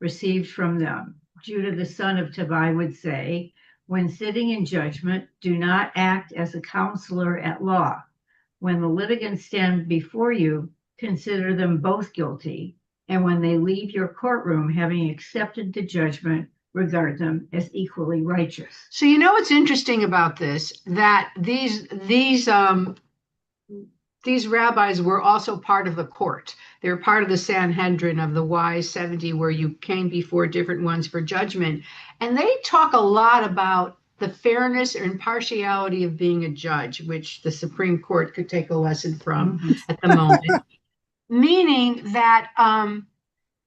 received from them. Judah the son of Tabai would say, when sitting in judgment, do not act as a counselor at law. When the litigants stand before you, consider them both guilty. And when they leave your courtroom, having accepted the judgment, regard them as equally righteous. So you know what's interesting about this? That these rabbis were also part of the court. They were part of the Sanhedrin of the wise 70, where you came before different ones for judgment. And they talk a lot about the fairness or impartiality of being a judge, which the Supreme Court could take a lesson from at the moment. Meaning that,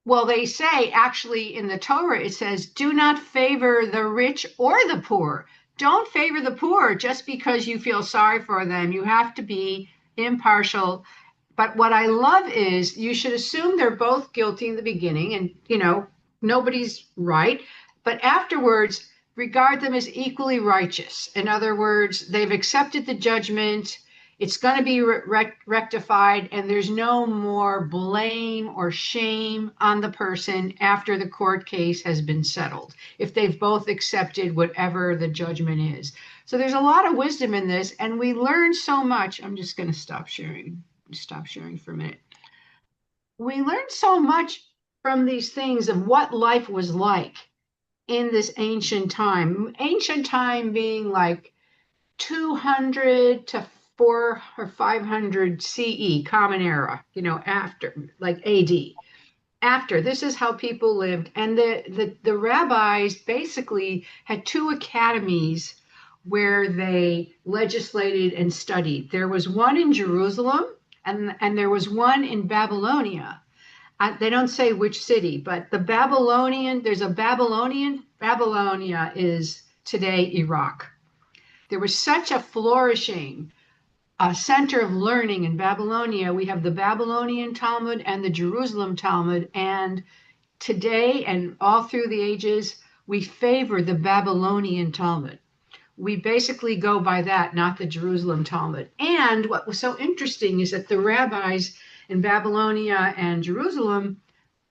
well, they say actually in the Torah, it says, do not favor the rich or the poor. Don't favor the poor just because you feel sorry for them. You have to be impartial. But what I love is you should assume they're both guilty in the beginning and, you know, nobody's right. But afterwards, regard them as equally righteous. In other words, they've accepted the judgment. It's going to be rectified, and there's no more blame or shame on the person after the court case has been settled, if they've both accepted whatever the judgment is. So there's a lot of wisdom in this, and we learn so much. I'm just going to stop sharing for a minute. We learned so much from these things of what life was like in this ancient time being like 200 to 400 or 500 CE, Common Era, you know, after, like AD. After, this is how people lived. And the rabbis basically had two academies where they legislated and studied. There was one in Jerusalem, and there was one in Babylonia. They don't say which city, but Babylonia is today Iraq. There was such a flourishing center of learning in Babylonia. We have the Babylonian Talmud and the Jerusalem Talmud. And today and all through the ages, we favor the Babylonian Talmud. We basically go by that, not the Jerusalem Talmud. And what was so interesting is that the rabbis in Babylonia and Jerusalem,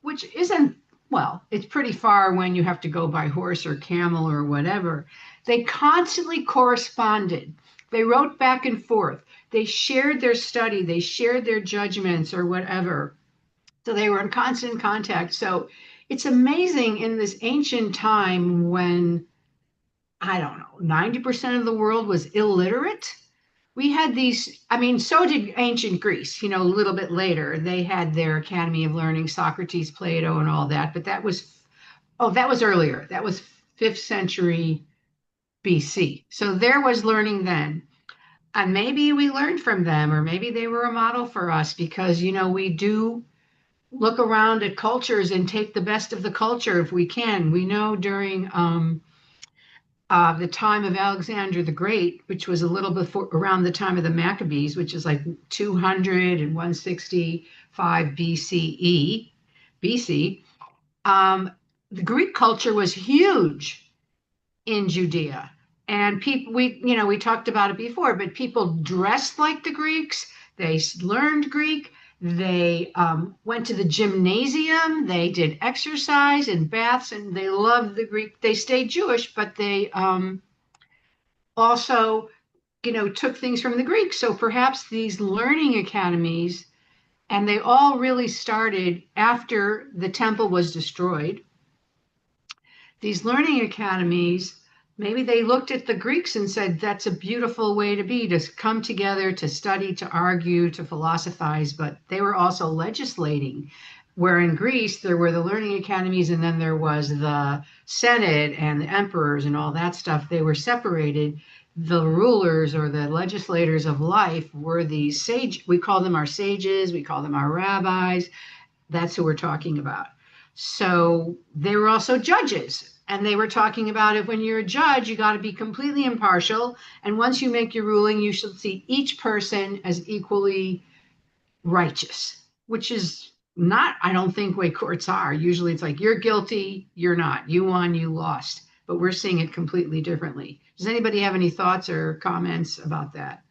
which isn't, well, it's pretty far when you have to go by horse or camel or whatever, they constantly corresponded. They wrote back and forth. They shared their study. They shared their judgments or whatever. So they were in constant contact. So it's amazing in this ancient time when, I don't know, 90% of the world was illiterate. We had these, I mean, so did ancient Greece, you know, a little bit later. They had their Academy of Learning, Socrates, Plato, and all that. But that was earlier. That was 5th century BC. So there was learning then. And maybe we learned from them, or maybe they were a model for us, because, you know, we do look around at cultures and take the best of the culture if we can. We know during the time of Alexander the Great, which was a little before, around the time of the Maccabees, which is like 200 and 165 BC, the Greek culture was huge in Judea. And people, we talked about it before, but people dressed like the Greeks. They learned Greek. They went to the gymnasium. They did exercise and baths, and they loved the Greek. They stayed Jewish, but they also, took things from the Greeks. So perhaps these learning academies, and they all really started after the temple was destroyed. These learning academies, maybe they looked at the Greeks and said, that's a beautiful way to be, to come together, to study, to argue, to philosophize, but they were also legislating. Where in Greece, there were the learning academies, and then there was the Senate and the emperors and all that stuff. They were separated. The rulers or the legislators of life were these sages. We call them our sages. We call them our rabbis. That's who we're talking about. So they were also judges. And they were talking about it when you're a judge, you got to be completely impartial. And once you make your ruling, you should see each person as equally righteous, which is not, I don't think, way courts are. Usually it's like, you're guilty, you're not. You won, you lost. But we're seeing it completely differently. Does anybody have any thoughts or comments about that?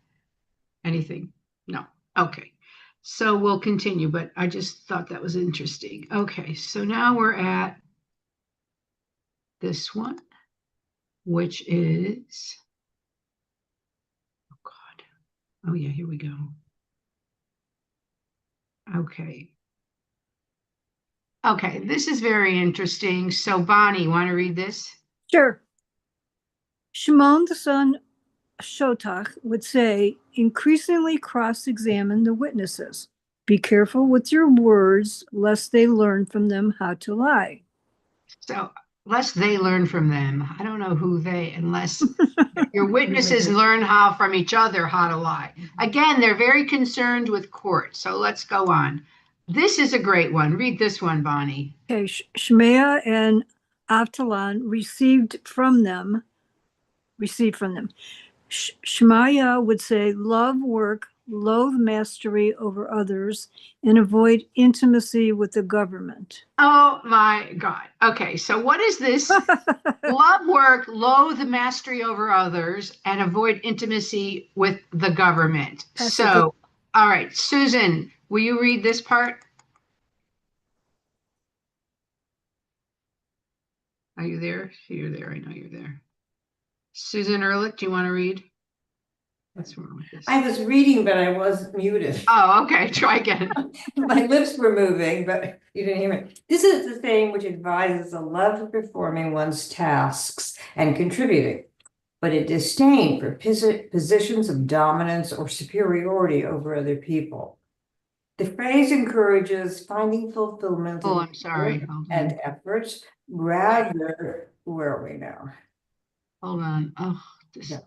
Anything? No. Okay. So we'll continue, but I just thought that was interesting. Okay. So now we're at this one, which is, oh God. Oh yeah, here we go. Okay. Okay, this is very interesting. So Bonnie, want to read this? Sure. Shimon, the son Shotach, would say, increasingly cross-examine the witnesses. Be careful with your words, lest they learn from them how to lie. So lest they learn from them. I don't know who they, unless your witnesses learn how from each other how to lie. Again, they're very concerned with court. So let's go on. This is a great one. Read this one, Bonnie. Okay, Shemaiah and Avtalon received from them. Shemaiah would say, love work, loathe mastery over others, and avoid intimacy with the government. Oh my God. Okay, so what is this? Love work, loathe mastery over others, and avoid intimacy with the government. So, all right, Susan, will you read this part? Are you there? You're there. I know you're there. Susan Ehrlich, do you want to read? What's wrong with this? I was reading, but I was muted. Oh, okay. Try again. My lips were moving, but you didn't hear me. This is the thing which advises a love of performing one's tasks and contributing, but a disdain for positions of dominance or superiority over other people. The phrase encourages finding fulfillment Oh, I'm sorry. and efforts rather. Where are we now? Hold on. Oh, Yeah.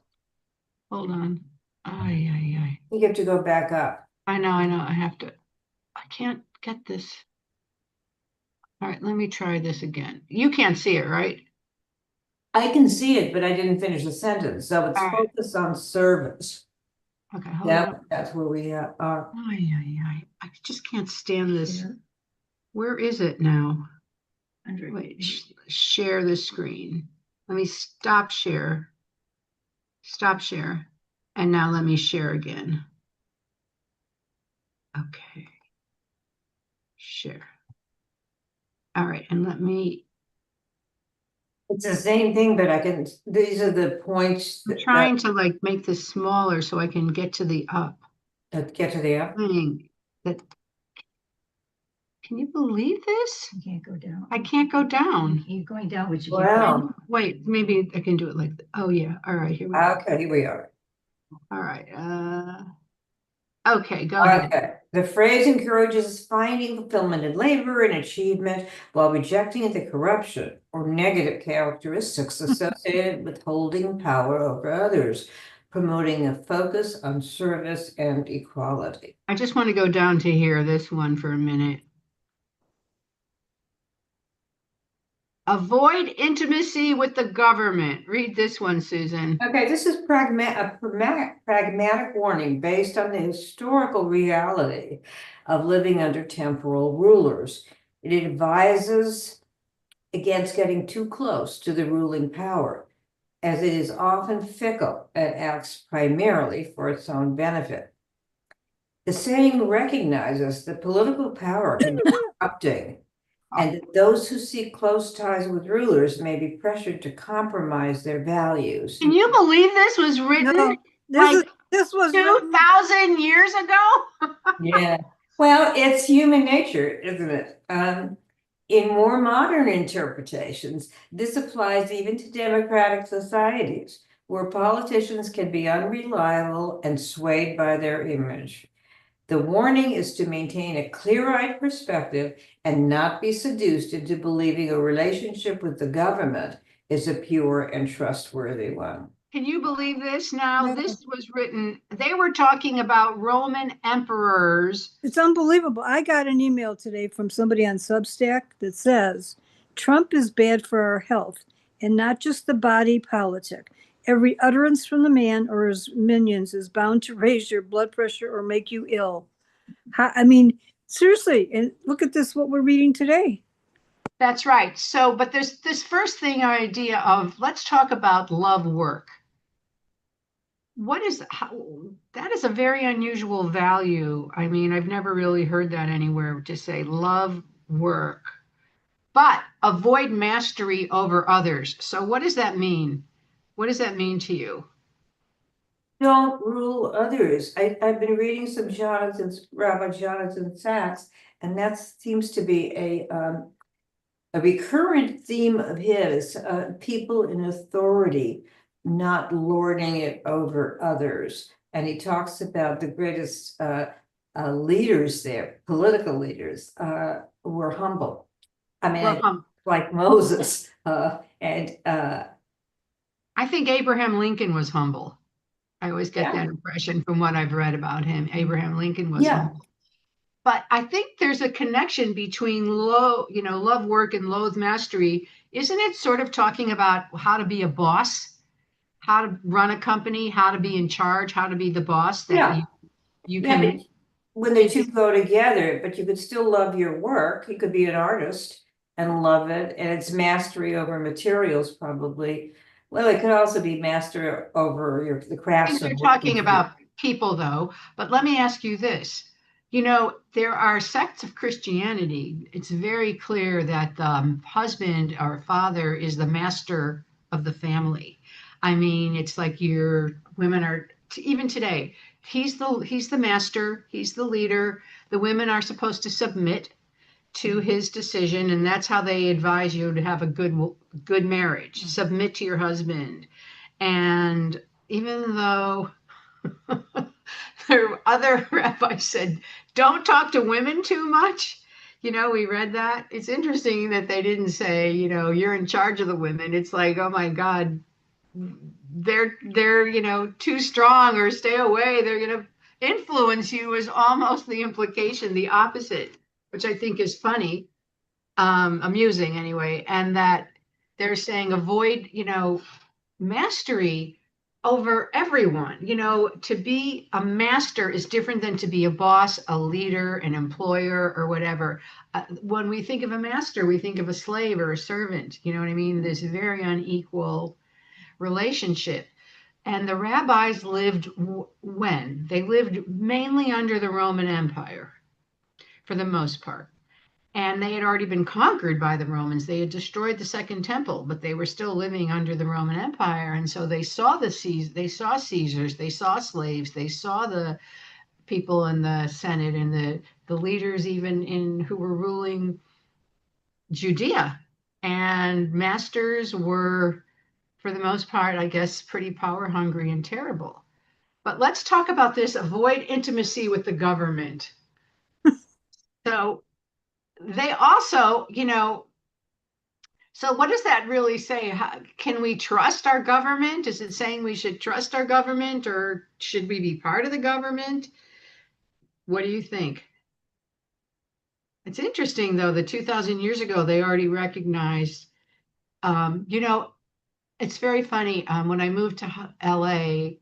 Hold on. Ay. You have to go back up. I know. I can't get this. All right, let me try this again. You can't see it, right? I can see it, but I didn't finish the sentence. So it's All right. focus on service. Okay, hold on. That's where we are. Ay. I just can't stand this. Where is it now? Wait, share the screen. Let me stop share. Stop share. And now let me share again. Okay. Share. All right, and let me. It's the same thing, but these are the points. I'm trying to like make this smaller so I can get to the up. Get to the up. Thing that. Can you believe this? You can't go down. I can't go down. You're going down, which you Wow. Wait, maybe I can do it like that. Oh yeah. All right, here we go. Okay, here we are. All right. Okay, go ahead. Okay. The phrase encourages finding fulfillment in labor and achievement while rejecting the corruption or negative characteristics associated with holding power over others, promoting a focus on service and equality. I just want to go down to here, this one for a minute. Avoid intimacy with the government. Read this one, Susan. Okay, this is a pragmatic warning based on the historical reality of living under temporal rulers. It advises against getting too close to the ruling power, as it is often fickle and acts primarily for its own benefit. The saying recognizes that political power can be corrupting, and that those who seek close ties with rulers may be pressured to compromise their values. Can you believe this was written This was 2,000 years ago? Yeah. Well, it's human nature, isn't it? In more modern interpretations, this applies even to democratic societies, where politicians can be unreliable and swayed by their image. The warning is to maintain a clear-eyed perspective and not be seduced into believing a relationship with the government is a pure and trustworthy one. Can you believe this now? This was written, they were talking about Roman emperors. It's unbelievable. I got an email today from somebody on Substack that says, Trump is bad for our health and not just the body politic. Every utterance from the man or his minions is bound to raise your blood pressure or make you ill. Seriously, and look at this, what we're reading today. That's right. So, but there's this first thing idea of, let's talk about love work. That is a very unusual value. I mean, I've never really heard that anywhere, to say love work. but avoid mastery over others. So what does that mean? What does that mean to you? Don't rule others. I've been reading some Rabbi Jonathan Sachs, and that seems to be a recurrent theme of his, people in authority not lording it over others. And he talks about the greatest leaders there, political leaders, were humble. I mean, Well, like Moses, and I think Abraham Lincoln was humble. I always get yeah, that impression from what I've read about him. Abraham Lincoln was yeah, humble. But I think there's a connection between love work and loathe mastery. Isn't it sort of talking about how to be a boss, how to run a company, how to be in charge, how to be the boss that yeah, you yeah. can. But when the two go together, but you could still love your work. You could be an artist and love it, and it's mastery over materials, probably. Well, it could also be master over the I crafts think of you're what you talking do. about people, though. But let me ask you this. There are sects of Christianity. It's very clear that the husband or father is the master of the family. I mean, it's like your women are even today. He's the master. He's the leader. The women are supposed to submit to his decision, and that's how they advise you to have a good marriage. Submit to your husband. And even though there other rabbis said, don't talk to women too much. We read that. It's interesting that they didn't say, you're in charge of the women. It's like, oh my God, they're too strong, or stay away. They're going to influence you, is almost the implication, the opposite, which I think is funny, amusing anyway. And that they're saying avoid, mastery over everyone. To be a master is different than to be a boss, a leader, an employer, or whatever. When we think of a master, we think of a slave or a servant. You know what I mean? This very unequal relationship. And the rabbis lived when? They lived mainly under the Roman Empire for the most part. And they had already been conquered by the Romans. They had destroyed the Second Temple, but they were still living under the Roman Empire. And so they saw they saw Caesars, they saw slaves, they saw the people in the Senate and the leaders even who were ruling Judea. And masters were, for the most part, I guess, pretty power hungry and terrible. But let's talk about this: avoid intimacy with the government. So they also, so what does that really say? Can we trust our government? Is it saying we should trust our government, or should we be part of the government? What do you think? It's interesting, though, that 2,000 years ago, they already recognized, it's very funny. When I moved to LA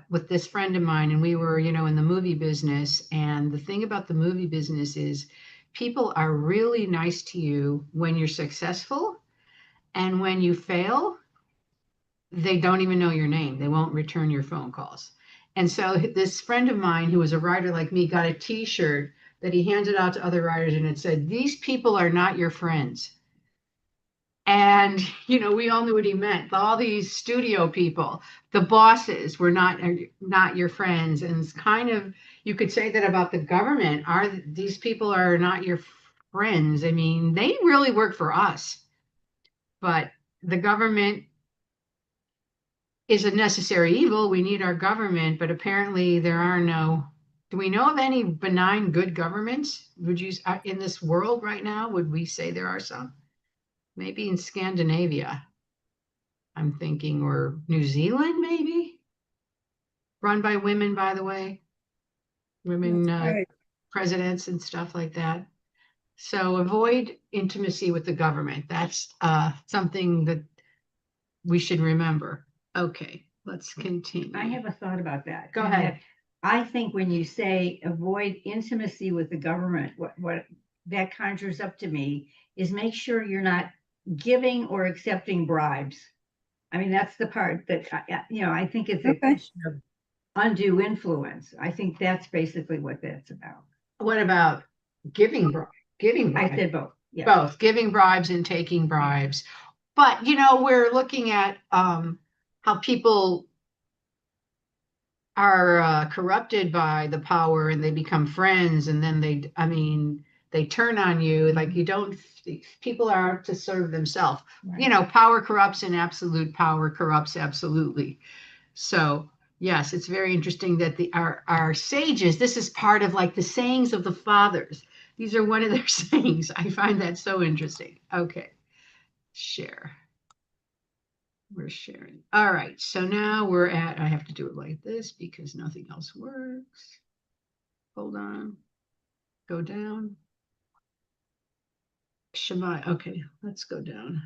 with this friend of mine, and we were, in the movie business. And the thing about the movie business is people are really nice to you when you're successful. And when you fail, they don't even know your name. They won't return your phone calls. And so this friend of mine who was a writer like me got a T-shirt that he handed out to other writers, and it said, "These people are not your friends." And, we all knew what he meant. All these studio people, the bosses, were not your friends. And it's kind of, you could say that about the government. These people are not your friends? I mean, they really work for us, but the government is a necessary evil. We need our government, but apparently there are no. Do we know of any benign good governments? Would you, in this world right now, would we say there are some? Maybe in Scandinavia, I'm thinking, or New Zealand, maybe, run by women, by the way, women Right. presidents and stuff like that. So avoid intimacy with the government. That's something that we should remember. Okay, let's continue. I have a thought about that. Go And ahead. that I think when you say avoid intimacy with the government, what that conjures up to me is make sure you're not giving or accepting bribes. I mean, that's the part that, I think it's a Okay. question of undue influence. I think that's basically what that's about. What about giving I bribes? said both. Yeah. Both giving bribes and taking bribes. But, we're looking at how people are corrupted by the power and they become friends, and then they turn on you. Like, you don't, people are out to serve themselves. Right. Power corrupts, and absolute power corrupts absolutely. So yes, it's very interesting that our sages, this is part of like the sayings of the fathers. These are one of their sayings. I find that so interesting. Okay, share. We're sharing. All right, so now I have to do it like this because nothing else works. Hold on. Go down. Shema. Okay, let's go down.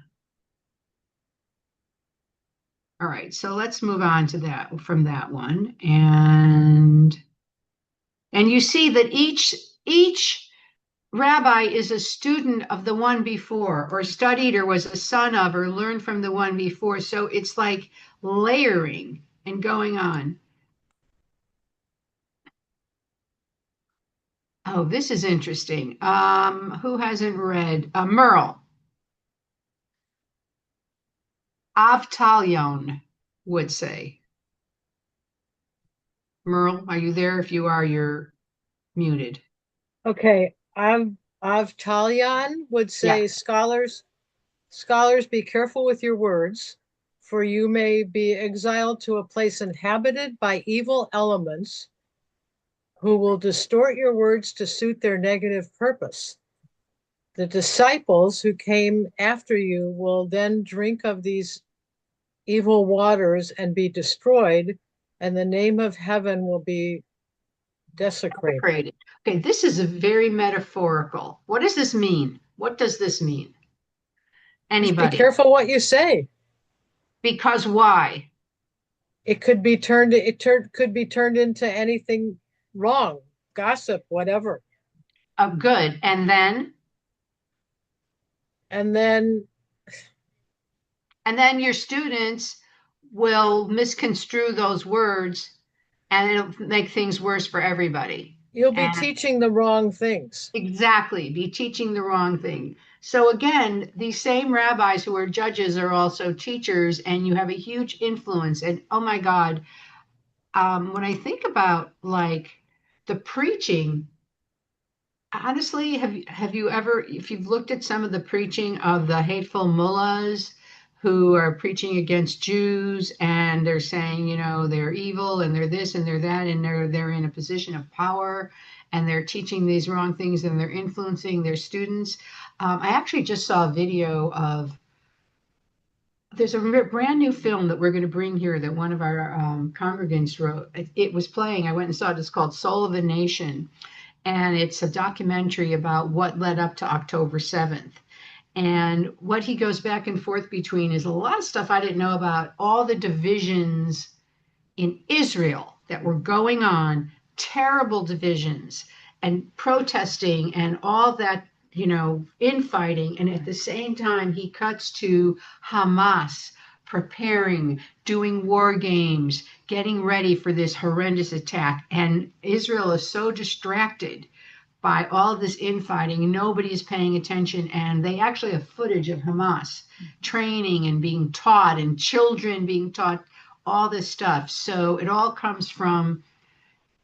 All right, so let's move on to that from that one. And you see that each rabbi is a student of the one before, or studied, or was a son of, or learned from the one before. So it's like layering and going on. Oh, this is interesting. Who hasn't read? Merle. Avtalion would say. Merle, are you there? If you are, you're muted. Okay, Avtalion would say, Yeah. scholars, be careful with your words, for you may be exiled to a place inhabited by evil elements who will distort your words to suit their negative purpose. The disciples who came after you will then drink of these evil waters and be destroyed, and the name of heaven will be desecrated. Okay, this is a very metaphorical. What does this mean? What does this mean? Just be Anybody? careful what you say. Because why? It could be could be turned into anything wrong, gossip, whatever. Good. And then And then your students will misconstrue those words, and it'll make things worse for everybody. you'll be And teaching the wrong things. exactly, be teaching the wrong thing. So again, these same rabbis who are judges are also teachers, and you have a huge influence. And oh my God, when I think about like the preaching, honestly, have you ever, if you've looked at some of the preaching of the hateful mullahs who are preaching against Jews, and they're saying, they're evil and they're this and they're that, and they're in a position of power, and they're teaching these wrong things, and they're influencing their students. I actually just saw a video of, there's a brand new film that we're going to bring here that one of our congregants wrote. It was playing. I went and saw it. It's called Soul of a Nation. And it's a documentary about what led up to October 7th. And what he goes back and forth between is a lot of stuff I didn't know about, all the divisions in Israel that were going on, terrible divisions and protesting and all that, infighting. And at the same time, he cuts to Hamas preparing, doing war games, getting ready for this horrendous attack. And Israel is so distracted by all this infighting, nobody is paying attention. And they actually have footage of Hamas training and being taught, and children being taught all this stuff. So it all comes from,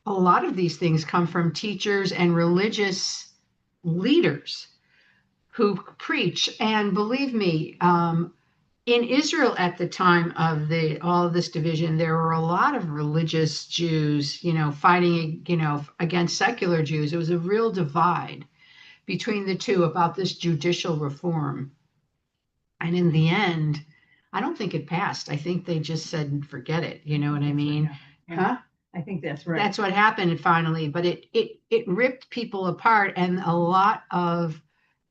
a lot of these things come from teachers and religious leaders who preach. And believe me, in Israel at the time of all of this division, there were a lot of religious Jews, fighting, against secular Jews. It was a real divide between the two about this judicial reform. And in the end, I don't think it passed. I think they just said, forget it. You know what I mean? Yeah. Huh? I think that's right. That's what happened finally. But it ripped people apart, and a lot of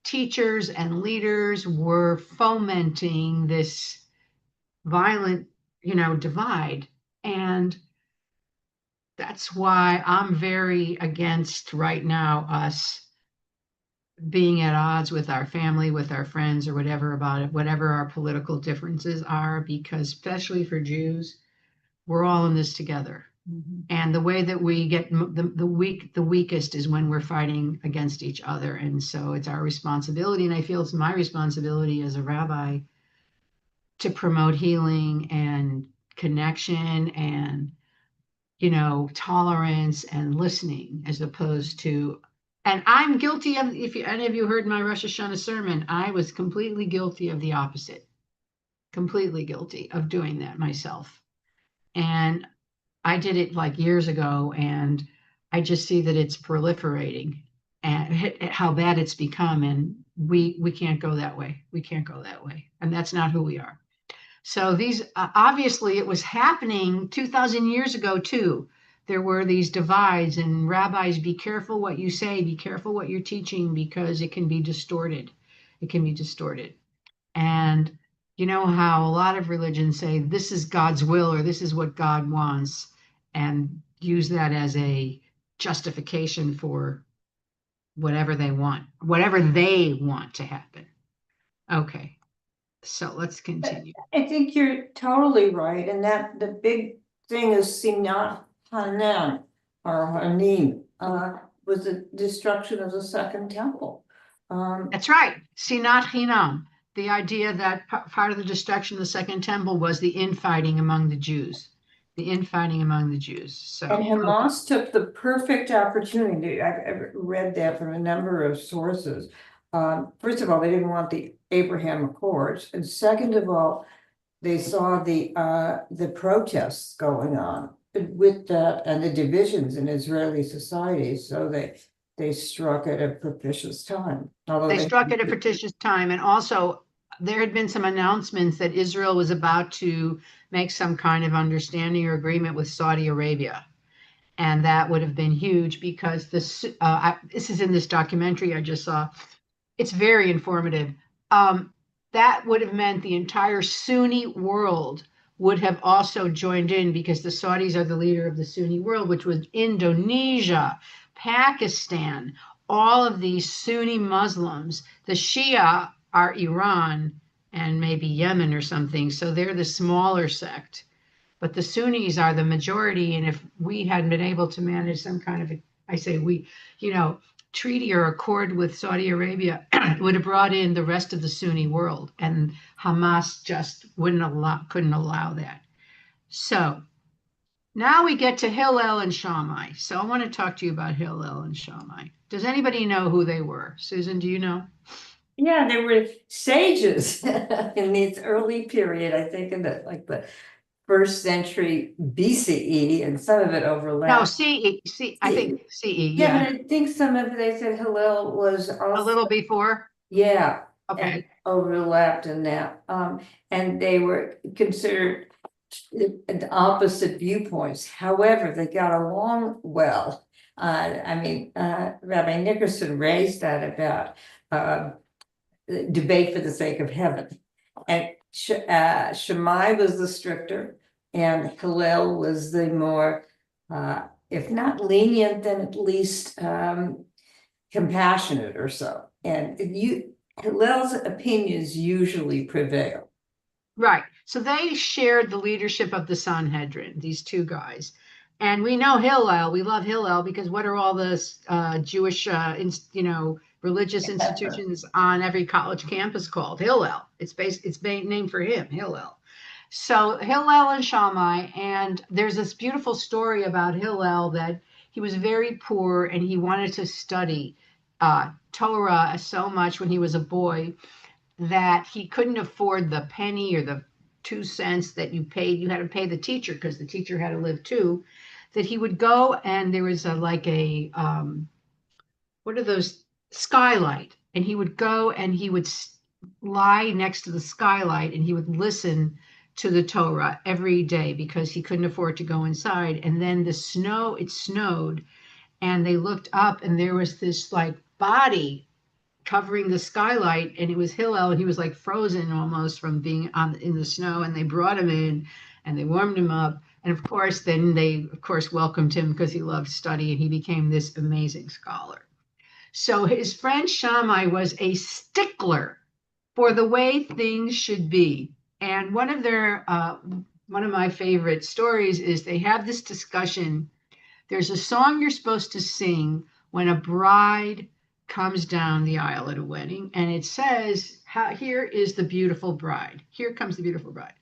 teachers and leaders were fomenting this violent, divide. And that's why I'm very against right now us being at odds with our family, with our friends, or whatever about it, whatever our political differences are, because especially for Jews, we're all in this together. And the way that we get the weakest is when we're fighting against each other. And so it's our responsibility, and I feel it's my responsibility as a rabbi to promote healing and connection and, tolerance and listening, as opposed to, and I'm guilty of, if any of you heard my Rosh Hashanah sermon, I was completely guilty of the opposite, completely guilty of doing that myself. And I did it like years ago, and I just see that it's proliferating and how bad it's become. And we can't go that way. We can't go that way. And that's not who we are. So these, obviously it was happening 2,000 years ago too. There were these divides, and rabbis, be careful what you say, be careful what you're teaching, because it can be distorted. It can be distorted. And you know how a lot of religions say this is God's will or this is what God wants, and use that as a justification for whatever they want to happen. Okay, so let's continue. I think you're totally right, and that the big thing is Sinat Hanan or Hanim was the destruction of the Second Temple. That's right, Sinat Chinam. The idea that part of the destruction of the Second Temple was the infighting among the Jews. The infighting among the Jews. So, and Hamas took the perfect opportunity. I've read that from a number of sources. First of all, they didn't want the Abraham Accords, and second of all, they saw the protests going on with that and the divisions in Israeli society. So they struck at a propitious time. Although they struck at a propitious time, and also there had been some announcements that Israel was about to make some kind of understanding or agreement with Saudi Arabia. And that would have been huge, because this is in this documentary I just saw. It's very informative. That would have meant the entire Sunni world would have also joined in, because the Saudis are the leader of the Sunni world, which was Indonesia, Pakistan, all of these Sunni Muslims. The Shia are Iran and maybe Yemen or something. So they're the smaller sect. But the Sunnis are the majority. And if we hadn't been able to manage some kind of, I say we, treaty or accord with Saudi Arabia, would have brought in the rest of the Sunni world. And Hamas just couldn't allow that. So now we get to Hillel and Shammai. So I want to talk to you about Hillel and Shammai. Does anybody know who they were? Susan, do you know? Yeah, there were sages in this early period, I think in the first century BCE, and some of it overlapped. No, CE, I think CE, yeah. But I think some of it, they said Hillel was also a little before. Yeah. Okay. Overlapped in that. And they were considered the opposite viewpoints. However, they got along well. Rabbi Nickerson raised that about debate for the sake of heaven. And Shammai was the stricter, and Hillel was the more, if not lenient, then at least compassionate or so. And Hillel's opinions usually prevail. Right. So they shared the leadership of the Sanhedrin, these two guys. And we know Hillel, we love Hillel, because what are all the Jewish, religious institutions on every college campus called? Hillel. It's named for him, Hillel. So Hillel and Shammai, and there's this beautiful story about Hillel that he was very poor and he wanted to study Torah so much when he was a boy that he couldn't afford the penny or the 2 cents that you paid. You had to pay the teacher, because the teacher had to live too. That he would go, and there was what are those, skylight, and he would go and he would lie next to the skylight and he would listen to the Torah every day, because he couldn't afford to go inside. And then it snowed, and they looked up and there was this body covering the skylight, and it was Hillel, and he was frozen almost from being in the snow. And they brought him in and they warmed him up, and of course then they welcomed him, because he loved study, and he became this amazing scholar. So his friend Shammai was a stickler for the way things should be. And one of their one of my favorite stories is they have this discussion. There's a song you're supposed to sing when a bride comes down the aisle at a wedding, and it says, here is the beautiful bride. Here comes the beautiful bride.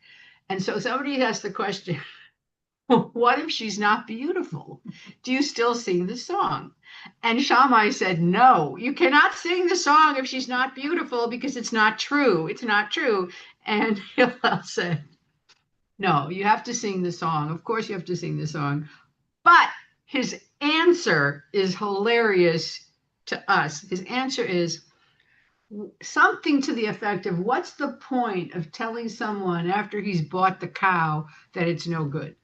And so somebody asked the question, what if she's not beautiful? Do you still sing the song? And Shammai said, no, you cannot sing the song if she's not beautiful because it's not true. It's not true. And Hillel said, no, you have to sing the song. Of course you have to sing the song. But his answer is hilarious to us. His answer is something to the effect of, what's the point of telling someone after he's bought the cow that it's no good?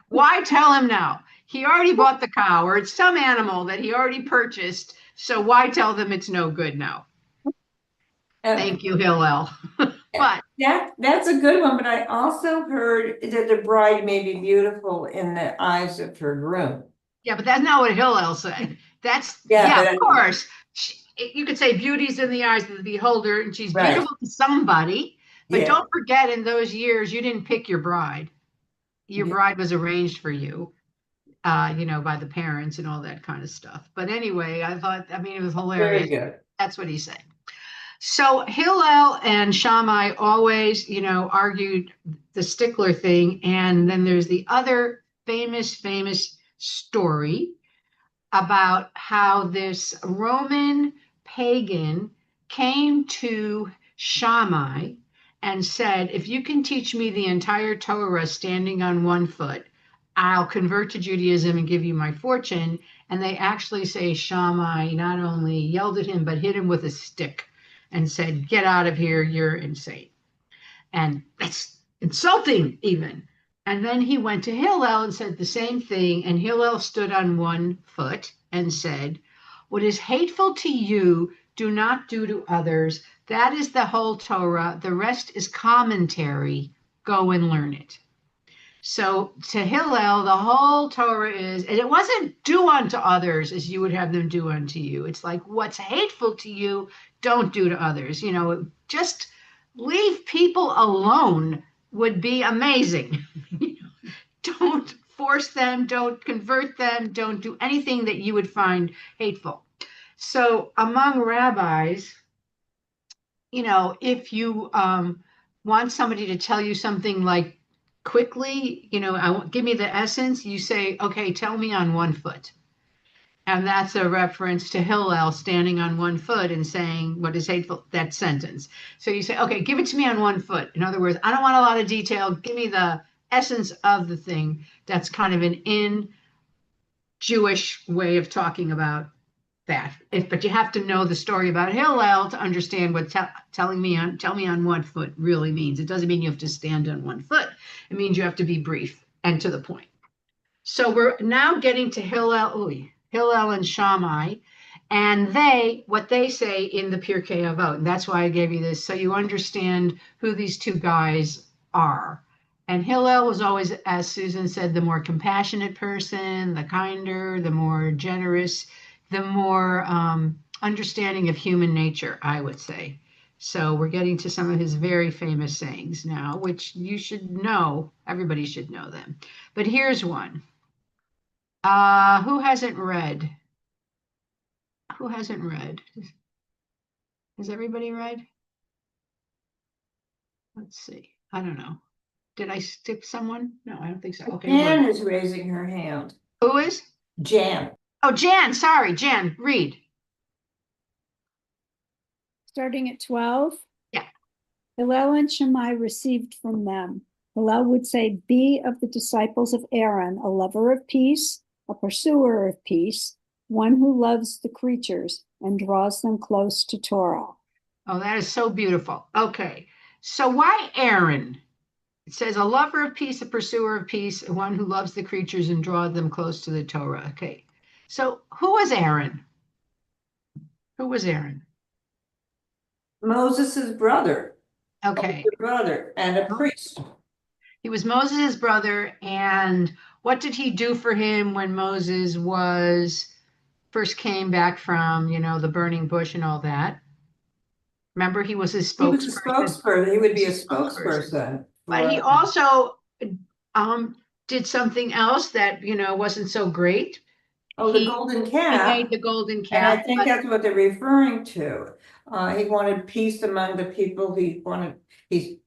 Why tell him now? He already bought the cow, or it's some animal that he already purchased. So why tell them it's no good now? Thank you, Hillel. But that's a good one. But I also heard that the bride may be beautiful in the eyes of her groom. yeah, but that's not what Hillel said. That's Yeah, of course. You could say beauty's in the eyes of the beholder, and she's Right. beautiful to somebody. But Yeah. don't forget, in those years, you didn't pick your bride. Your Yeah. bride was arranged for you, by the parents and all that kind of stuff. But anyway, it was hilarious. Very good. That's what he said. So Hillel and Shammai always, argued the stickler thing. And then there's the other famous story about how this Roman pagan came to Shammai and said, if you can teach me the entire Torah standing on one foot, I'll convert to Judaism and give you my fortune. And they actually say Shammai not only yelled at him, but hit him with a stick and said, get out of here, you're insane. And that's insulting even. And then he went to Hillel and said the same thing. And Hillel stood on one foot and said, what is hateful to you, do not do to others. That is the whole Torah. The rest is commentary. Go and learn it. So to Hillel, the whole Torah is, and it wasn't do unto others as you would have them do unto you. It's like, what's hateful to you, don't do to others. Just leave people alone would be amazing. Don't force them, don't convert them, don't do anything that you would find hateful. So among rabbis, if you want somebody to tell you something like quickly, give me the essence, you say, okay, tell me on one foot. And that's a reference to Hillel standing on one foot and saying what is hateful, that sentence. So you say, okay, give it to me on one foot. In other words, I don't want a lot of detail. Give me the essence of the thing. That's kind of an in-Jewish way of talking about that. But you have to know the story about Hillel to understand what tell me on one foot really means. It doesn't mean you have to stand on one foot. It means you have to be brief and to the point. So we're now getting to Hillel and Shammai, and what they say in the Pirkei Avot. And that's why I gave you this, so you understand who these two guys are. And Hillel was always, as Susan said, the more compassionate person, the kinder, the more generous, the more understanding of human nature, I would say. So we're getting to some of his very famous sayings now, which you should know. Everybody should know them. But here's one. Who hasn't read? Who hasn't read? Has everybody read? Let's see. I don't know. Did I skip someone? No, I don't think so. Okay. Jan is raising her hand. Who is? Jan. Oh, Jan. Sorry, Jan. Read. Starting at 12? Yeah. Hillel and Shammai received from them. Hillel would say, be of the disciples of Aaron, a lover of peace, a pursuer of peace, one who loves the creatures and draws them close to Torah. Oh, that is so beautiful. Okay. So why Aaron? It says a lover of peace, a pursuer of peace, one who loves the creatures and draws them close to the Torah. Okay. So who was Aaron? Who was Aaron? Moses' brother. Okay. Brother and a priest. He was Moses' brother. And what did he do for him when Moses first came back from, the burning bush and all that? Remember, he was his spokesperson. He was a spokesperson. He would be a spokesperson But he also did something else that, wasn't so great. Oh, the He golden he calf. made the golden And I calf, think but that's what they're referring to. He wanted peace among the people. He wanted, they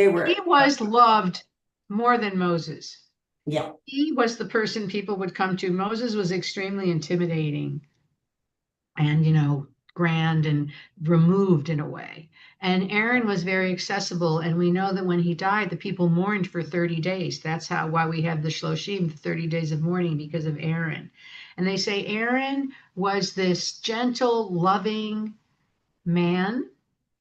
were, he was loved more than Moses. yeah. He was the person people would come to. Moses was extremely intimidating and, grand and removed in a way. And Aaron was very accessible. And we know that when he died, the people mourned for 30 days. That's why we have the Shloshim, the 30 days of mourning, because of Aaron. And they say Aaron was this gentle, loving man.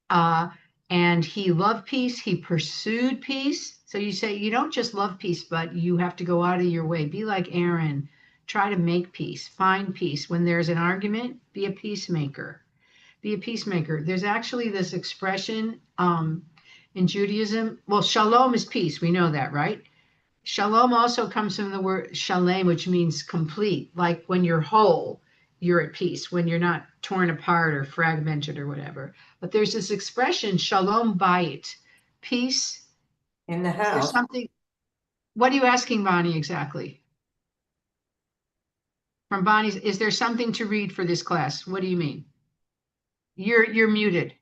And he loved peace. He pursued peace. So you say you don't just love peace, but you have to go out of your way. Be like Aaron. Try to make peace, find peace. When there's an argument, be a peacemaker. Be a peacemaker. There's actually this expression in Judaism. Well, shalom is peace. We know that, right? Shalom also comes from the word shalem, which means complete. Like when you're whole, you're at peace. When you're not torn apart or fragmented or whatever. But there's this expression, shalom bayit, peace. In the Is there house. something? What are you asking, Bonnie, exactly? From Bonnie's, is there something to read for this class? What do you mean? You're muted.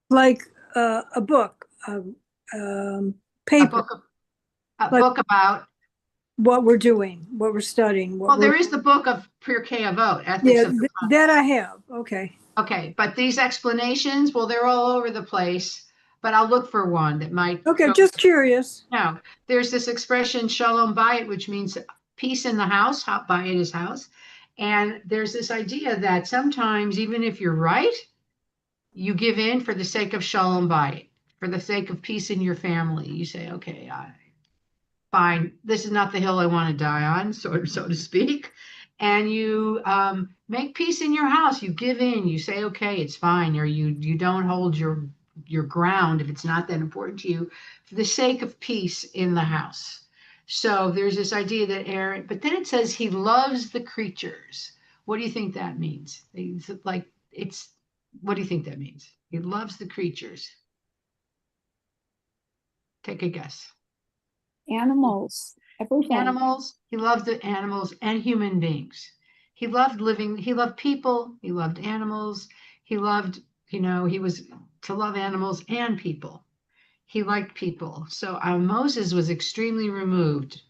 Like a book, A paper, book, a Like- book about. what we're doing, what we're studying. Well, there is the book of Pirkei Avot, Ethics Yeah, of the Tongue. that I have. Okay. Okay, but these explanations, well, they're all over the place. But I'll look for one that might. Okay, go- just curious. No, there's this expression shalom bayit, which means peace in the house. Bayit is house, and there's this idea that sometimes, even if you're right, you give in for the sake of shalom bayit, for the sake of peace in your family. You say, okay, fine, this is not the hill I want to die on, so to speak. And you make peace in your house. You give in. You say, okay, it's fine, or you don't hold your ground if it's not that important to you, for the sake of peace in the house. So there's this idea that Aaron, but then it says he loves the creatures. What do you think that means? What do you think that means? He loves the creatures. Take a guess. Animals, everything. Animals. He loved the animals and human beings. He loved living. He loved people. He loved animals. He loved, he was to love animals and people. He liked people. So Moses was extremely removed.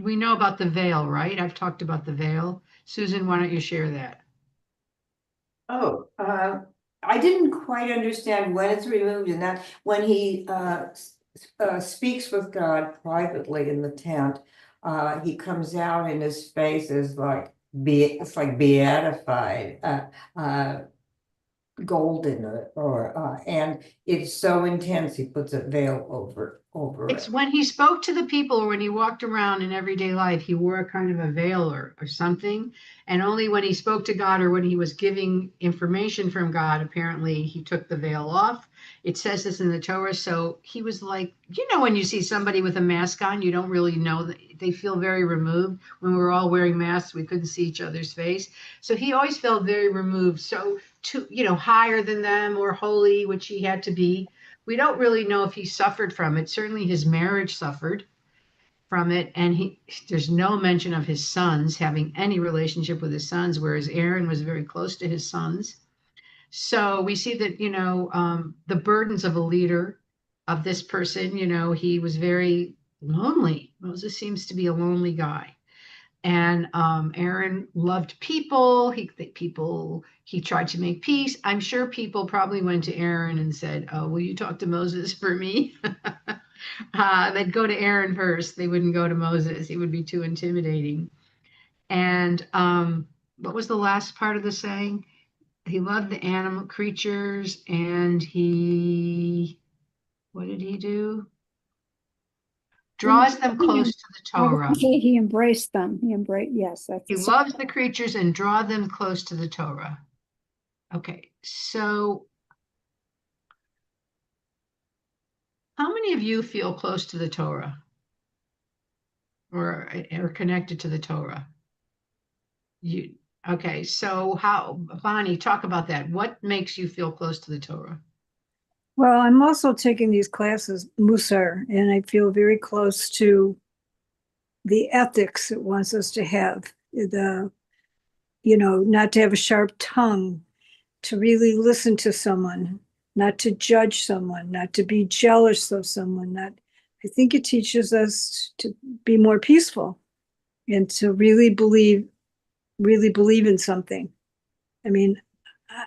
We know about the veil, right? I've talked about the veil. Susan, why don't you share that? Oh, I didn't quite understand when it's removed, and that when he speaks with God privately in the tent, he comes out and his face is like it's like beatified, golden, and it's so intense. He puts a veil over It's it. when he spoke to the people or when he walked around in everyday life, he wore a kind of a veil or something. And only when he spoke to God or when he was giving information from God, apparently he took the veil off. It says this in the Torah. So he was like, when you see somebody with a mask on, you don't really know that they feel very removed. When we were all wearing masks, we couldn't see each other's face. So he always felt very removed. So higher than them or holy, which he had to be. We don't really know if he suffered from it. Certainly his marriage suffered from it. And there's no mention of his sons having any relationship with his sons, whereas Aaron was very close to his sons. So we see that, the burdens of a leader, of this person, he was very lonely. Moses seems to be a lonely guy. And Aaron loved people. He tried to make peace. I'm sure people probably went to Aaron and said, "Oh, will you talk to Moses for me?" They'd go to Aaron first. They wouldn't go to Moses. He would be too intimidating. And what was the last part of the saying? He loved the animal creatures, and what did he do? Draws them close to the Torah. Okay, he embraced them. Yes, that's He loves the creatures and draw them close to the Torah. Okay, so how many of you feel close to the Torah or are connected to the Torah? Okay, so Bonnie, talk about that. What makes you feel close to the Torah? Well, I'm also taking these classes, Musar, and I feel very close to the ethics it wants us to have. The, not to have a sharp tongue, to really listen to someone, not to judge someone, not to be jealous of someone. Not, I think it teaches us to be more peaceful and to really believe in something. I mean,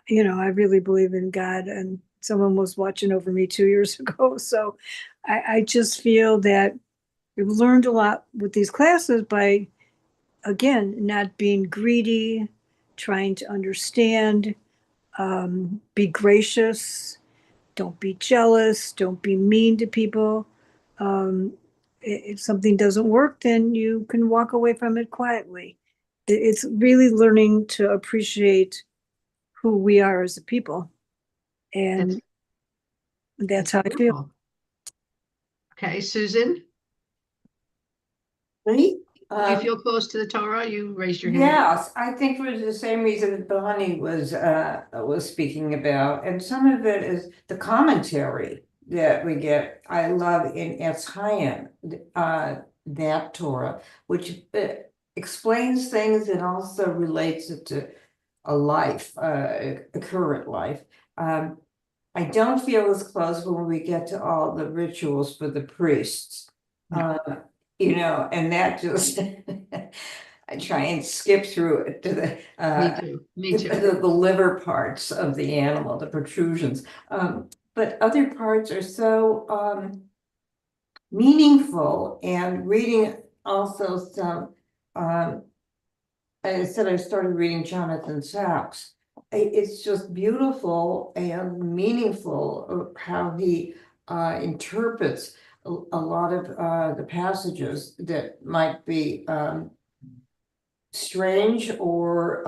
I really believe in God, and someone was watching over me 2 years ago. So I just feel that we've learned a lot with these classes by, again, not being greedy, trying to understand, be gracious, don't be jealous, don't be mean to people. If something doesn't work, then you can walk away from it quietly. It's really learning to appreciate who we are as a people. That's, And that's that's how I feel. beautiful. Okay, Susan, Right? do you feel close to the Torah? You raised your hand. Yes, I think for the same reason that Bonnie was speaking about, and some of it is the commentary that we get. I love in Etz Chaim, that Torah, which explains things and also relates it to a life, a current life. I don't feel as close when we get to all the rituals for the priests. No. And that just I try and skip through it to the Me too. the liver parts of the animal, the protrusions. But other parts are so meaningful, and reading also some I said I started reading Jonathan Sacks. It's just beautiful and meaningful how he interprets a lot of the passages that might be strange or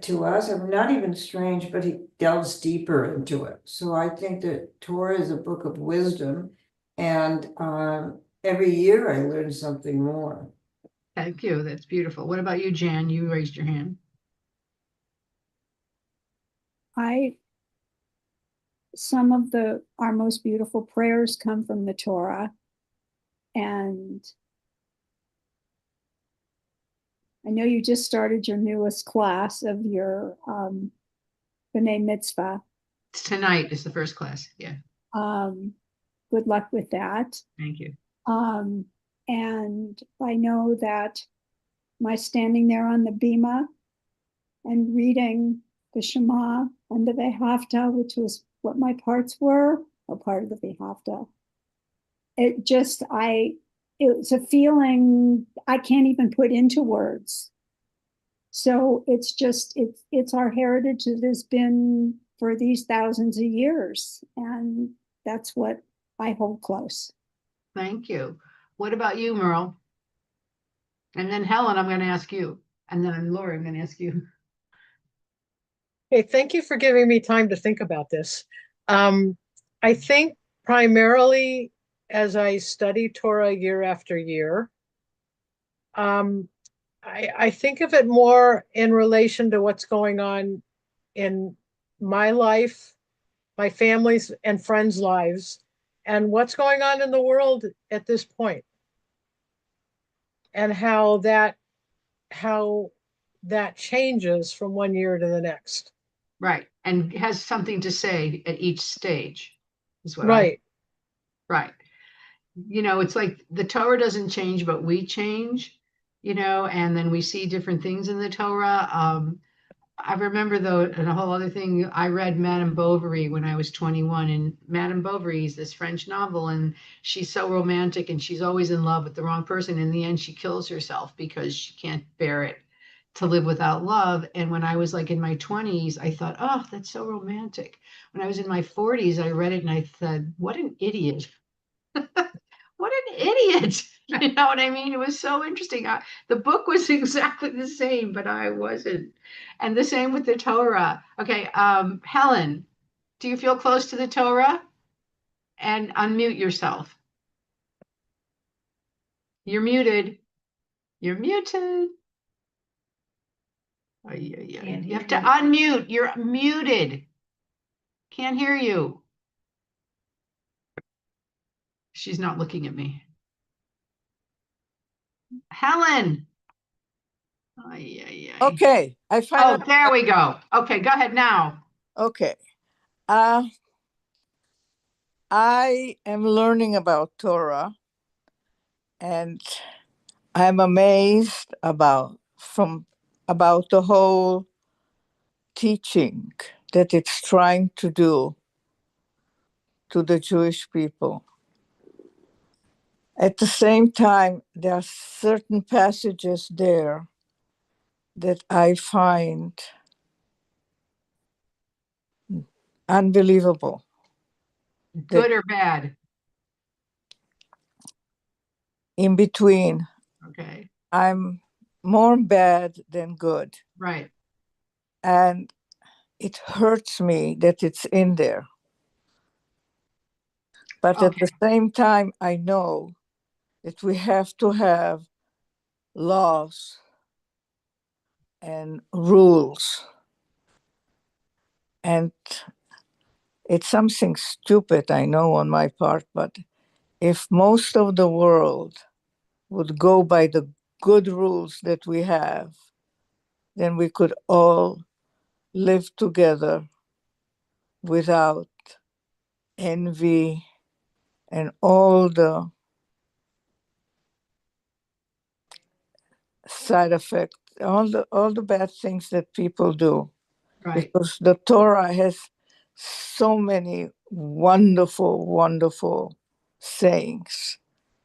to us, or not even strange, but he delves deeper into it. So I think that Torah is a book of wisdom, and every year I learn something more. Thank you. That's beautiful. What about you, Jan? You raised your hand. Some of our most beautiful prayers come from the Torah. And I know you just started your newest class of your B'nai Mitzvah. Tonight is the first class. Yeah. Good luck with that. Thank you. And I know that my standing there on the bima and reading the Shema and the Vehafta, which was what my parts were, or part of the Vehafta. It's a feeling I can't even put into words. So it's our heritage that has been for these thousands of years. And that's what I hold close. Thank you. What about you, Merle? And then Helen, I'm going to ask you. And then Lori, I'm going to ask you. Okay, thank you for giving me time to think about this. I think primarily as I study Torah year after year, I think of it more in relation to what's going on in my life, my family's and friends' lives, and what's going on in the world at this point, and how that changes from one year to the next. Right. And has something to say at each stage is what Right. Right. It's like the Torah doesn't change, but we change, and then we see different things in the Torah. I remember, though, and a whole other thing, I read Madame Bovary when I was 21, and Madame Bovary is this French novel, and she's so romantic, and she's always in love with the wrong person. In the end, she kills herself because she can't bear it to live without love. And when I was like in my 20s, I thought, oh, that's so romantic. When I was in my 40s, I read it and I said, what an idiot. What an idiot. You know what I mean? It was so interesting. The book was exactly the same, but I wasn't. And the same with the Torah. Okay, Helen, do you feel close to the Torah? And unmute yourself. You're muted. You're muted. Oh, yeah. You have to unmute. You're muted. Can't hear you. She's not looking at me. Helen. Ay, ay, ay. Okay, I Oh, finally. there we go. Okay, go ahead now. Okay. Uh, I am learning about Torah, and I'm amazed about the whole teaching that it's trying to do to the Jewish people. At the same time, there are certain passages there that I find unbelievable. Good or bad? In between, Okay, I'm more bad than good. right. And it hurts me that it's in there. But at Okay, the same time, I know that we have to have laws and rules. And it's something stupid, I know, on my part, but if most of the world would go by the good rules that we have, then we could all live together without envy and all the side effects, all the bad things that people do. right, Because the Torah has so many wonderful, wonderful sayings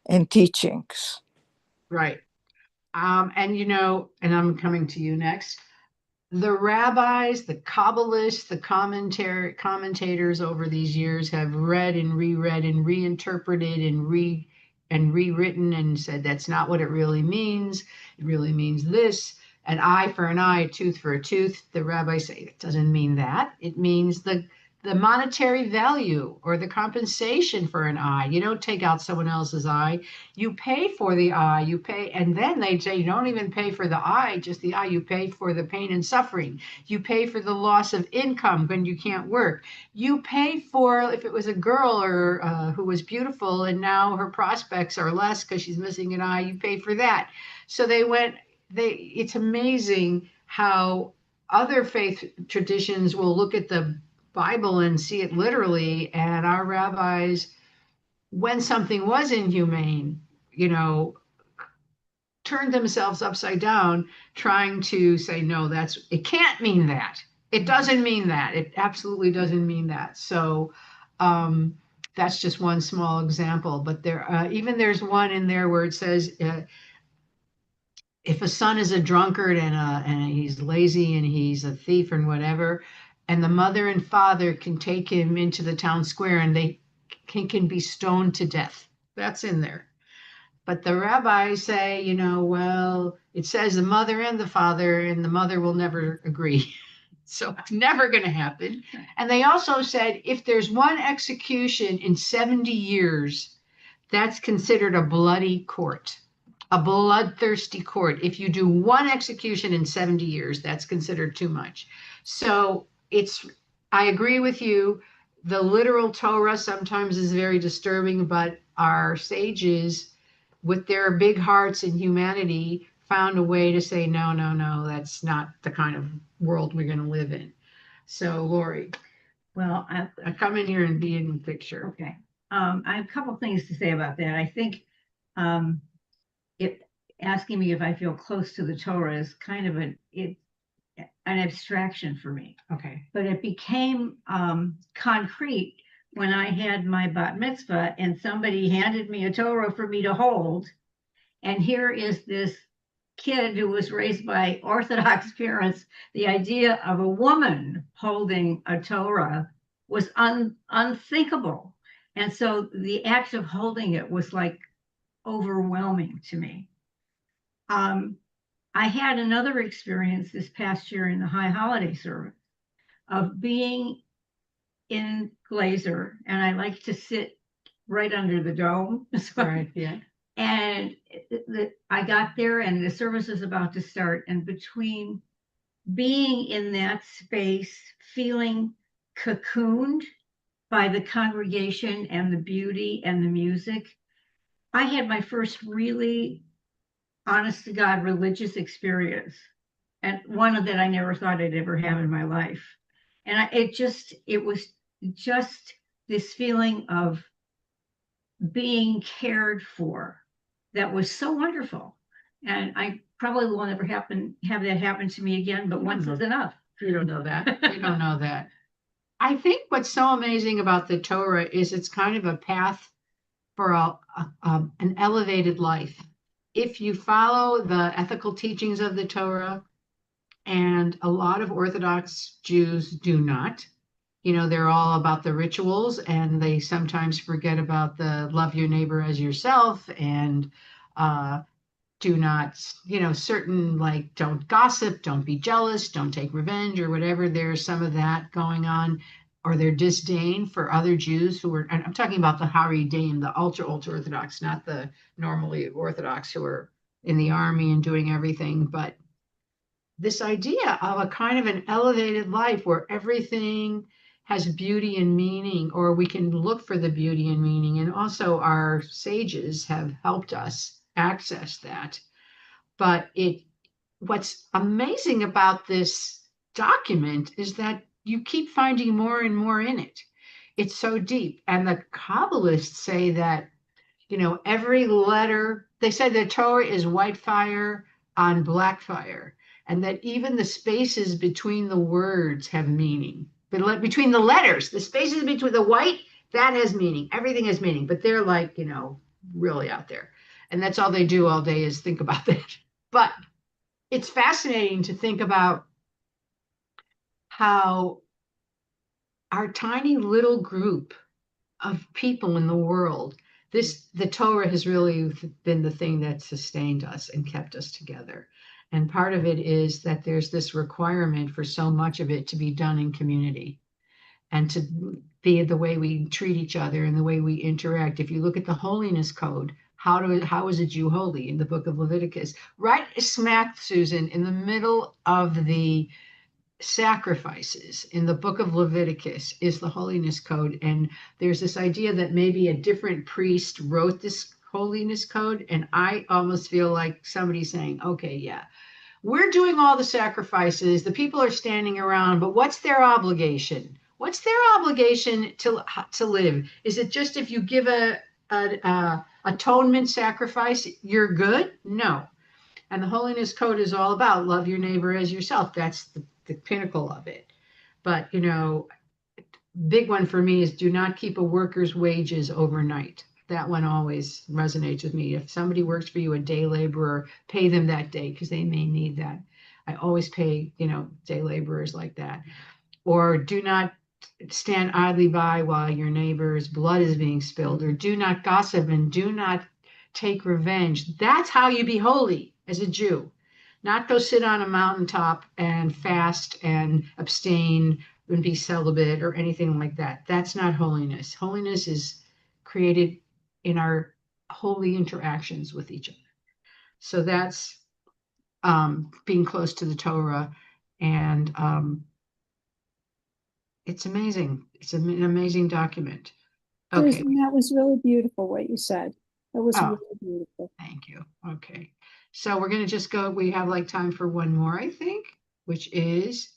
and teachings. right. And and I'm coming to you next. The rabbis, the Kabbalists, the commentators over these years have read and reread and reinterpreted and rewritten and said that's not what it really means. It really means this. An eye for an eye, a tooth for a tooth. The rabbis say it doesn't mean that. It means the monetary value or the compensation for an eye. You don't take out someone else's eye. You pay for the eye. You pay, and then they say you don't even pay for the eye, just the eye. You pay for the pain and suffering. You pay for the loss of income when you can't work. You pay for if it was a girl or who was beautiful and now her prospects are less because she's missing an eye. You pay for that. So it's amazing how other faith traditions will look at the Bible and see it literally, and our rabbis, when something was inhumane, turned themselves upside down trying to say, no, it can't mean that. It doesn't mean that. It absolutely doesn't mean that. So that's just one small example. But there's one in there where it says, if a son is a drunkard and he's lazy and he's a thief and whatever, and the mother and father can take him into the town square and they can be stoned to death. That's in there. But the rabbis say, well, it says the mother and the father, and the mother will never agree. So it's never going to happen. And they also said if there's one execution in 70 years, that's considered a bloody court, a bloodthirsty court. If you do one execution in 70 years, that's considered too much. So I agree with you. The literal Torah sometimes is very disturbing, but our sages, with their big hearts and humanity, found a way to say, no, no, no, that's not the kind of world we're going to live in. So, Lori, Well, I come in here and be in the picture. okay. I have a couple things to say about that. I think it asking me if I feel close to the Torah is kind of an abstraction for me. Okay. But it became concrete when I had my bat mitzvah and somebody handed me a Torah for me to hold. And here is this kid who was raised by Orthodox parents. The idea of a woman holding a Torah was unthinkable. And so the act of holding it was like overwhelming to me. I had another experience this past year in the High Holiday service of being in Glazer, and I like to sit right under the dome. Right, yeah. And I got there and the service was about to start. And between being in that space, feeling cocooned by the congregation and the beauty and the music. I had my first really honest to God religious experience, and one that I never thought I'd ever have in my life. And it was just this feeling of being cared for that was so wonderful. And I probably will never have that happen to me again, but once is enough. You don't know that. You don't know that. I think what's so amazing about the Torah is it's kind of a path for an elevated life. If you follow the ethical teachings of the Torah, and a lot of Orthodox Jews do not, they're all about the rituals, and they sometimes forget about the love your neighbor as yourself, and do not, certain, like, don't gossip, don't be jealous, don't take revenge or whatever. There's some of that going on, or their disdain for other Jews who are, and I'm talking about the Haredim, the ultra Orthodox, not the normally Orthodox who are in the army and doing everything, but this idea of a kind of an elevated life where everything has beauty and meaning, or we can look for the beauty and meaning. And also our sages have helped us access that. But what's amazing about this document is that you keep finding more and more in it. It's so deep. And the Kabbalists say that, every letter, they say the Torah is white fire on black fire, and that even the spaces between the words have meaning. But between the letters, the spaces between the white, that has meaning. Everything has meaning, but they're like, really out there. And that's all they do all day is think about that. But it's fascinating to think about how our tiny little group of people in the world, the Torah has really been the thing that sustained us and kept us together. And part of it is that there's this requirement for so much of it to be done in community and to be the way we treat each other and the way we interact. If you look at the holiness code, how is a Jew holy in the book of Leviticus? Right smack, Susan, in the middle of the sacrifices in the book of Leviticus is the holiness code. And there's this idea that maybe a different priest wrote this holiness code. And I almost feel like somebody's saying, okay, yeah, we're doing all the sacrifices. The people are standing around, but what's their obligation? What's their obligation to live? Is it just if you give a atonement sacrifice, you're good? No. And the holiness code is all about love your neighbor as yourself. That's the pinnacle of it. But, big one for me is do not keep a worker's wages overnight. That one always resonates with me. If somebody works for you, a day laborer, pay them that day because they may need that. I always pay, day laborers like that. Or do not stand idly by while your neighbor's blood is being spilled, or do not gossip and do not take revenge. That's how you be holy as a Jew. Not go sit on a mountaintop and fast and abstain and be celibate or anything like that. That's not holiness. Holiness is created in our holy interactions with each other. So that's being close to the Torah. And it's amazing. It's an amazing document. Okay. Susan, that was really beautiful what you said. That was really beautiful. Thank you. Okay. So we're going to just go, we have like time for one more, I think, which is,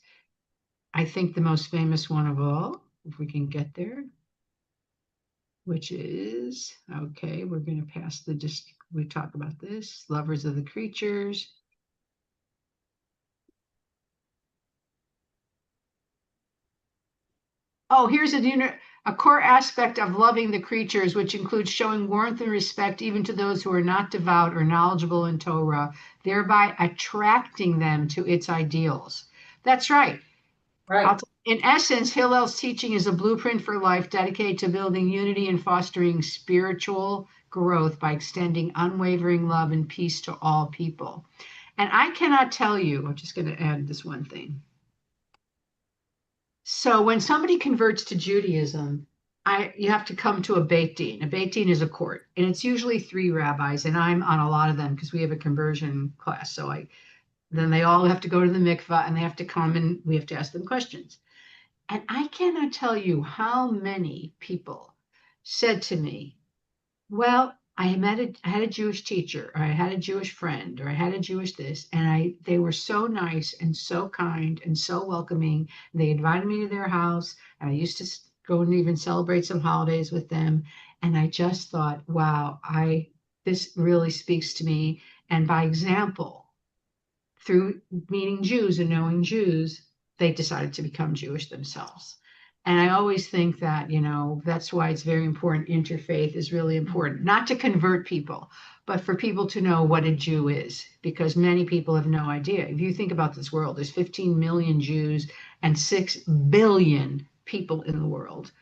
I think, the most famous one of all, if we can get there, which is, okay, we're going to pass we talk about this, lovers of the creatures. Oh, here's a core aspect of loving the creatures, which includes showing warmth and respect even to those who are not devout or knowledgeable in Torah, thereby attracting them to its ideals. That's right. Right. In essence, Hillel's teaching is a blueprint for life dedicated to building unity and fostering spiritual growth by extending unwavering love and peace to all people. And I cannot tell you, I'm just going to add this one thing. So when somebody converts to Judaism, you have to come to a Beit Din. A Beit Din is a court, and it's usually 3 rabbis, and I'm on a lot of them because we have a conversion class. So then they all have to go to the mikvah, and they have to come, and we have to ask them questions. And I cannot tell you how many people said to me, well, I had a Jewish teacher, or I had a Jewish friend, or I had a Jewish this, and they were so nice and so kind and so welcoming. They invited me to their house, and I used to go and even celebrate some holidays with them. And I just thought, wow, this really speaks to me. And by example, through meeting Jews and knowing Jews, they decided to become Jewish themselves. And I always think that, that's why it's very important. Interfaith is really important, not to convert people, but for people to know what a Jew is, because many people have no idea. If you think about this world, there's 15 million Jews and 6 billion people in the world.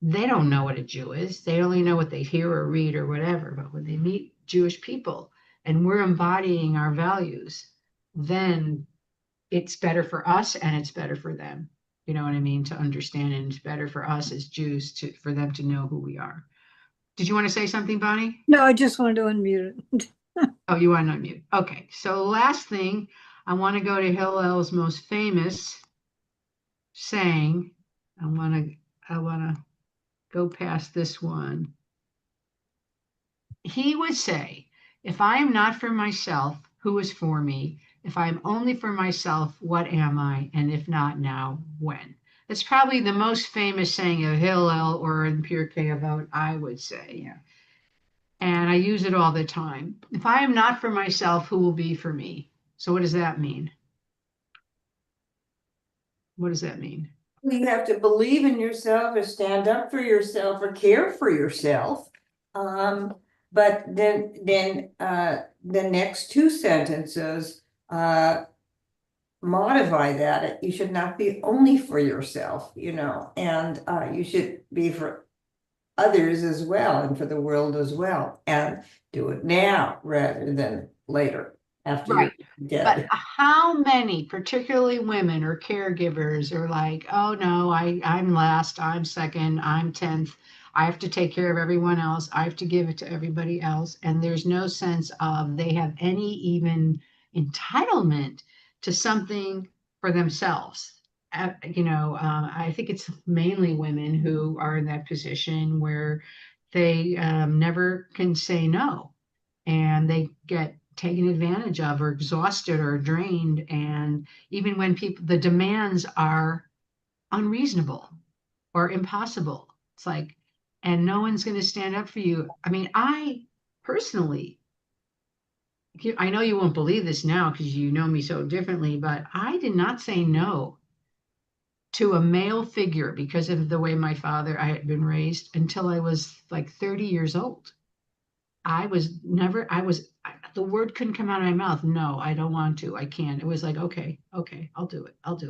They don't know what a Jew is. They only know what they hear or read or whatever. But when they meet Jewish people and we're embodying our values, then it's better for us and it's better for them. You know what I mean? To understand, and it's better for us as Jews for them to know who we are. Did you want to say something, Bonnie? No, I just wanted to unmute it. Oh, you want to unmute. Okay. So last thing, I want to go to Hillel's most famous saying. I want to go past this one. He would say, if I am not for myself, who is for me? If I am only for myself, what am I? And if not now, when? It's probably the most famous saying of Hillel or in Pirkei Avot, I would say. Yeah. And I use it all the time. If I am not for myself, who will be for me? So what does that mean? What does that mean? You have to believe in yourself or stand up for yourself or care for yourself. But then the next two sentences modify that. You should not be only for yourself, and you should be for others as well and for the world as well, and do it now rather than later after Right. you're dead. But how many, particularly women or caregivers, are like, oh no, I'm last, I'm second, I'm 10th. I have to take care of everyone else. I have to give it to everybody else. And there's no sense of they have any even entitlement to something for themselves. I think it's mainly women who are in that position where they never can say no, and they get taken advantage of or exhausted or drained. And even when the demands are unreasonable or impossible, it's like, and no one's going to stand up for you. I mean, I personally, I know you won't believe this now because you know me so differently, but I did not say no to a male figure because of the way I had been raised until I was like 30 years old. The word couldn't come out of my mouth. No, I don't want to. I can't. It was like, okay, I'll do it. Oh.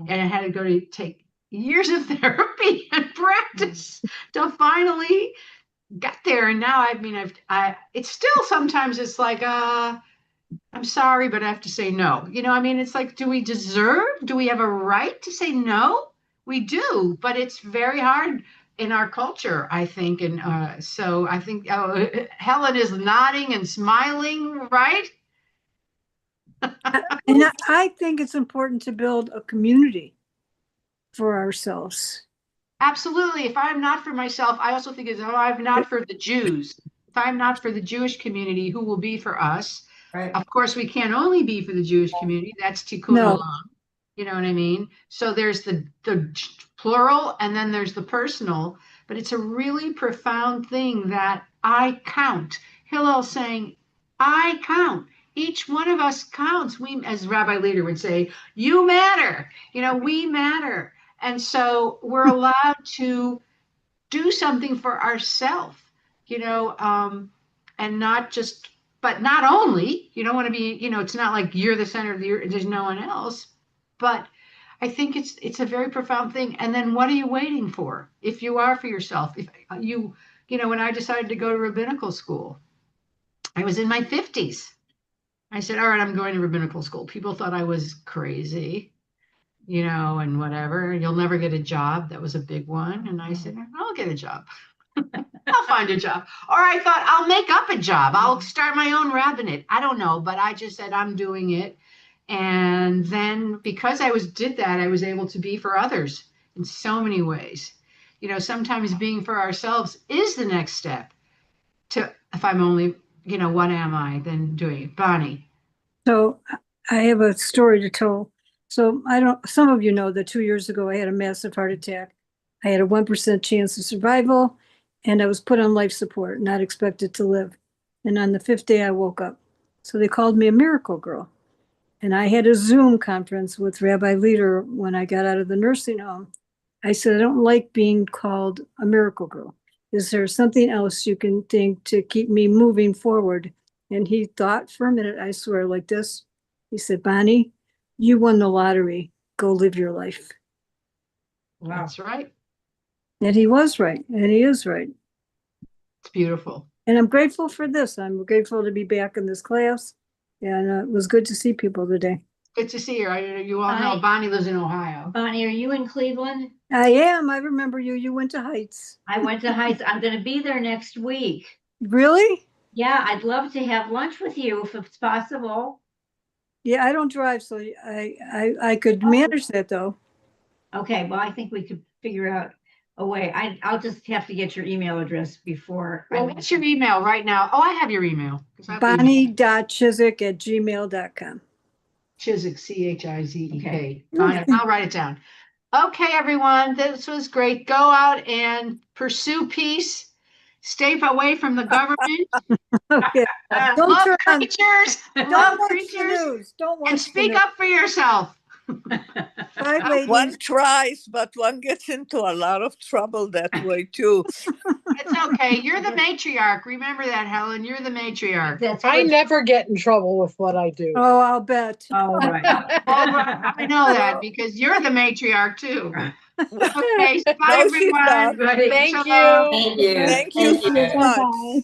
And I had to go to take years of therapy and practice to finally get there. And now, it's still sometimes it's like, I'm sorry, but I have to say no. It's like, do we have a right to say no? We do, but it's very hard in our culture, I think. And so I think Helen is nodding and smiling, right? And I think it's important to build a community for ourselves. Absolutely. If I'm not for myself, I also think I'm not for the Jews. If I'm not for the Jewish community, who will be for us? Right. Of course, we can't only be for the Jewish community. That's tikkun No. olam. You know what I mean? So there's the plural and then there's the personal, but it's a really profound thing that I count. Hillel saying, I count. Each one of us counts. We, as Rabbi Leader would say, you matter. We matter. And so we're allowed to do something for ourselves, and not just, but not only, you don't want to be, it's not like you're the center of the earth, there's no one else. But I think it's a very profound thing. And then what are you waiting for? If you are for yourself, if when I decided to go to rabbinical school, I was in my 50s. I said, all right, I'm going to rabbinical school. People thought I was crazy, and whatever. You'll never get a job. That was a big one. And I said, I'll get a job. I'll find a job. Or I thought, I'll make up a job. I'll start my own rabbinate. I don't know, but I just said, I'm doing it. And then because did that, I was able to be for others in so many ways. You know, sometimes being for ourselves is the next step to, if I'm only, you know, what am I then doing? Bonnie. So I have a story to tell. So some of you know that 2 years ago I had a massive heart attack. I had a 1% chance of survival and I was put on life support, not expected to live. And on the 5th day I woke up. So they called me a miracle girl. And I had a Zoom conference with Rabbi Leader when I got out of the nursing home. I said, I don't like being called a miracle girl. Is there something else you can think to keep me moving forward? And he thought for a minute, I swear, like this. He said, Bonnie, you won the lottery. Go live your life. Wow. That's right. And he was right. And he is right. It's beautiful. And I'm grateful for this. I'm grateful to be back in this class. And it was good to see people today. Good to see you. You all know Bonnie lives in Ohio. Bonnie, are you in Cleveland? I am. I remember you. You went to Heights. I went to Heights. I'm going to be there next week. Really? Yeah, I'd love to have lunch with you if it's possible. Yeah, I don't drive, so I could manage that though. Okay, well, I think we could figure out a way. I'll just have to get your email address before. Well, what's your email right now? Oh, I have your email. Bonnie.chizik@gmail.com. Chizik, Chizek. Okay. Bonnie, I'll write it down. Okay, everyone, this was great. Go out and pursue peace. Stay away from the government. Okay. Don't Love turn on- creatures. Don't Love watch the creatures. news. Don't watch And the speak news. up for yourself. Bye, ladies. One tries, but one gets into a lot of trouble that way too. It's okay. You're the matriarch. Remember that, Helen. You're the matriarch. That's I good. never get in trouble with what I do. Oh, I'll bet. All right. I know that because you're the matriarch too. Okay, bye No, she's everyone. not. Thank Shalom. you. Thank you. Thank you so much. Bye-bye.